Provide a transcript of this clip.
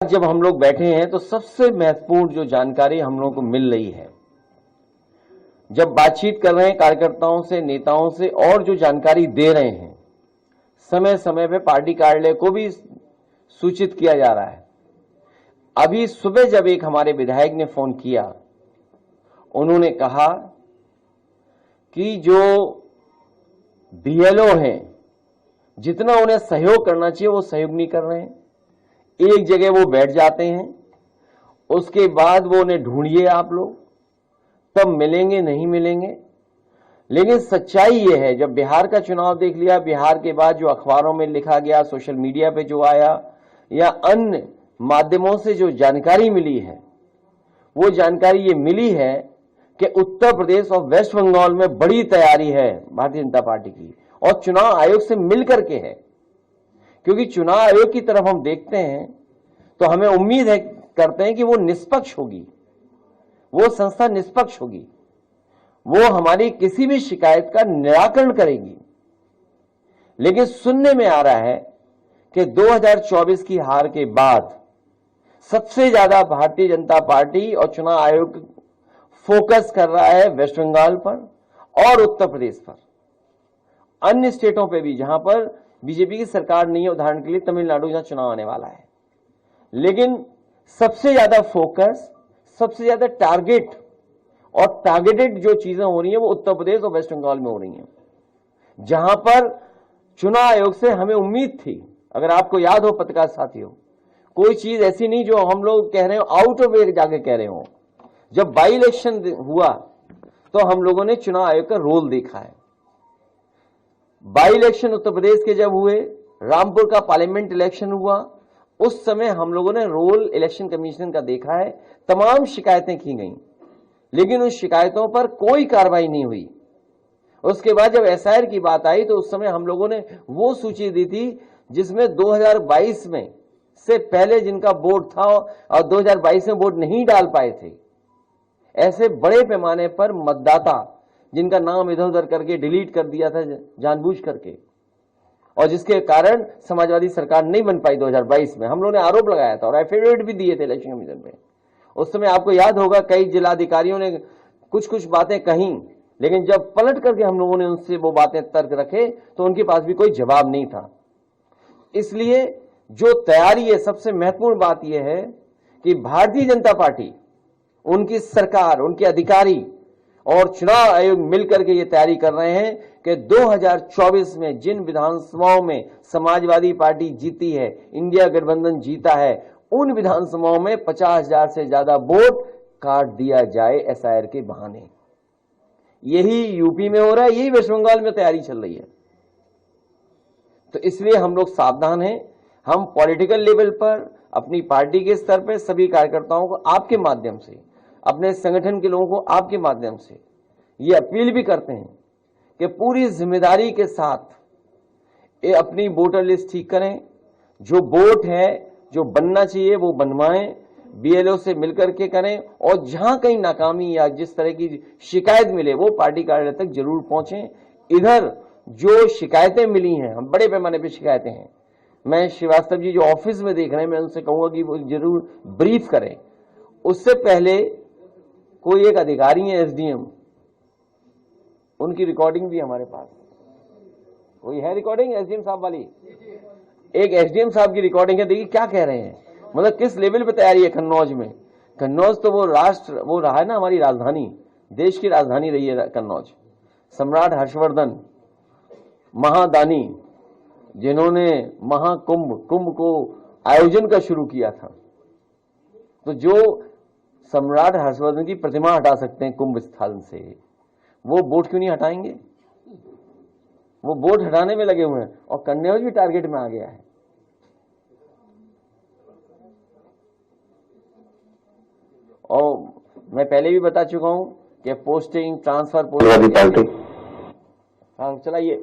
जब हम लोग बैठे हैं तो सबसे महत्वपूर्ण जो जानकारी हम लोगों को मिल रही है, जब बातचीत कर रहे हैं कार्यकर्ताओं से, नेताओं से, और जो जानकारी दे रहे हैं, समय समय पे पार्टी कार्यालय को भी सूचित किया जा रहा है। अभी सुबह जब एक हमारे विधायक ने फोन किया, उन्होंने कहा कि जो बीएलओ हैं, जितना उन्हें सहयोग करना चाहिए वो सहयोग नहीं कर रहे हैं। एक जगह वो बैठ जाते हैं, उसके बाद वो उन्हें ढूंढिए आप लोग, तब मिलेंगे, नहीं मिलेंगे। लेकिन सच्चाई ये है, जब बिहार का चुनाव देख लिया, बिहार के बाद जो अखबारों में लिखा गया, सोशल मीडिया पे जो आया, या अन्य माध्यमों से जो जानकारी मिली है, वो जानकारी ये मिली है कि उत्तर प्रदेश और वेस्ट बंगाल में बड़ी तैयारी है भारतीय जनता पार्टी की, और चुनाव आयोग से मिलकर के है। क्योंकि चुनाव आयोग की तरफ हम देखते हैं तो हमें उम्मीद है, करते हैं कि वो निष्पक्ष होगी, वो संस्था निष्पक्ष होगी, वो हमारी किसी भी शिकायत का निराकरण करेगी। लेकिन सुनने में आ रहा है कि 2024 की हार के बाद सबसे ज्यादा भारतीय जनता पार्टी और चुनाव आयोग फोकस कर रहा है वेस्ट बंगाल पर और उत्तर प्रदेश पर, अन्य स्टेटों पे भी जहां पर बीजेपी की सरकार नहीं है, उदाहरण के लिए तमिलनाडु, जहां चुनाव आने वाला है। लेकिन सबसे ज्यादा फोकस, सबसे ज्यादा टारगेट और टारगेटेड जो चीजें हो रही हैं वो उत्तर प्रदेश और वेस्ट बंगाल में हो रही हैं, जहां पर चुनाव आयोग से हमें उम्मीद थी। अगर आपको याद हो पत्रकार साथियों, कोई चीज ऐसी नहीं जो हम लोग कह रहे हो आउट ऑफ वे जाके कह रहे हो। जब बाई इलेक्शन हुआ तो हम लोगों ने चुनाव आयोग का रोल देखा है। बाई इलेक्शन उत्तर प्रदेश के जब हुए, रामपुर का पार्लियामेंट इलेक्शन हुआ, उस समय हम लोगों ने रोल इलेक्शन कमीशन का देखा है। तमाम शिकायतें की गई, लेकिन उन शिकायतों पर कोई कार्रवाई नहीं हुई। उसके बाद जब एसआईआर की बात आई तो उस समय हम लोगों ने वो सूची दी थी जिसमें 2022 में से पहले जिनका वोट था और 2022 में वोट नहीं डाल पाए थे, ऐसे बड़े पैमाने पर मतदाता जिनका नाम इधर उधर करके डिलीट कर दिया था जानबूझ करके, और जिसके कारण समाजवादी सरकार नहीं बन पाई 2022 में। हम लोगों ने आरोप लगाया था और एफिडेविट भी दिए थे इलेक्शन कमीशन पे। उस समय आपको याद होगा कई जिलाधिकारियों ने कुछ कुछ बातें कही, लेकिन जब पलट करके हम लोगों ने उनसे वो बातें तर्क रखे तो उनके पास भी कोई जवाब नहीं था। इसलिए जो तैयारी है, सबसे महत्वपूर्ण बात यह है कि भारतीय जनता पार्टी, उनकी सरकार, उनके अधिकारी और चुनाव आयोग मिलकर के ये तैयारी कर रहे हैं कि 2024 में जिन विधानसभाओं में समाजवादी पार्टी जीती है, इंडिया गठबंधन जीता है, उन विधानसभाओं में 50,000 से ज्यादा वोट काट दिया जाए एसआईआर के बहाने। यही यूपी में हो रहा है, यही वेस्ट बंगाल में तैयारी चल रही है। तो इसलिए हम लोग सावधान हैं। हम पॉलिटिकल लेवल पर, अपनी पार्टी के स्तर पर सभी कार्यकर्ताओं को आपके माध्यम से, अपने संगठन के लोगों को आपके माध्यम से ये अपील भी करते हैं कि पूरी जिम्मेदारी के साथ अपनी वोटर लिस्ट ठीक करें। जो वोट है, जो बनना चाहिए वो बनवाएं, बीएलओ से मिलकर के करें, और जहां कहीं नाकामी या जिस तरह की शिकायत मिले वो पार्टी कार्यालय तक जरूर पहुंचें। इधर जो शिकायतें मिली हैं, हम बड़े पैमाने पर शिकायतें हैं, मैं श्रीवास्तव जी जो ऑफिस में देख रहे हैं, मैं उनसे कहूंगा कि वो जरूर ब्रीफ करें। उससे पहले कोई एक अधिकारी है एसडीएम, उनकी रिकॉर्डिंग भी हमारे पास, कोई है रिकॉर्डिंग एसडीएम साहब वाली, एक एसडीएम साहब की रिकॉर्डिंग है। देखिए क्या कह रहे हैं, मतलब किस लेवल पे तैयारी है कन्नौज में। कन्नौज तो वो रहा है ना, हमारी राजधानी, देश की राजधानी रही है कन्नौज। सम्राट हर्षवर्धन महादानी, जिन्होंने कुंभ को आयोजन का शुरू किया था, तो जो सम्राट हर्षवर्धन की प्रतिमा हटा सकते हैं कुंभ स्थल से, वो बोट क्यों नहीं हटाएंगे? वो बोट हटाने में लगे हुए हैं, और कन्नौज भी टारगेट में आ गया है। और मैं पहले भी बता चुका हूं कि पोस्टिंग, ट्रांसफर, हाँ चलाइए।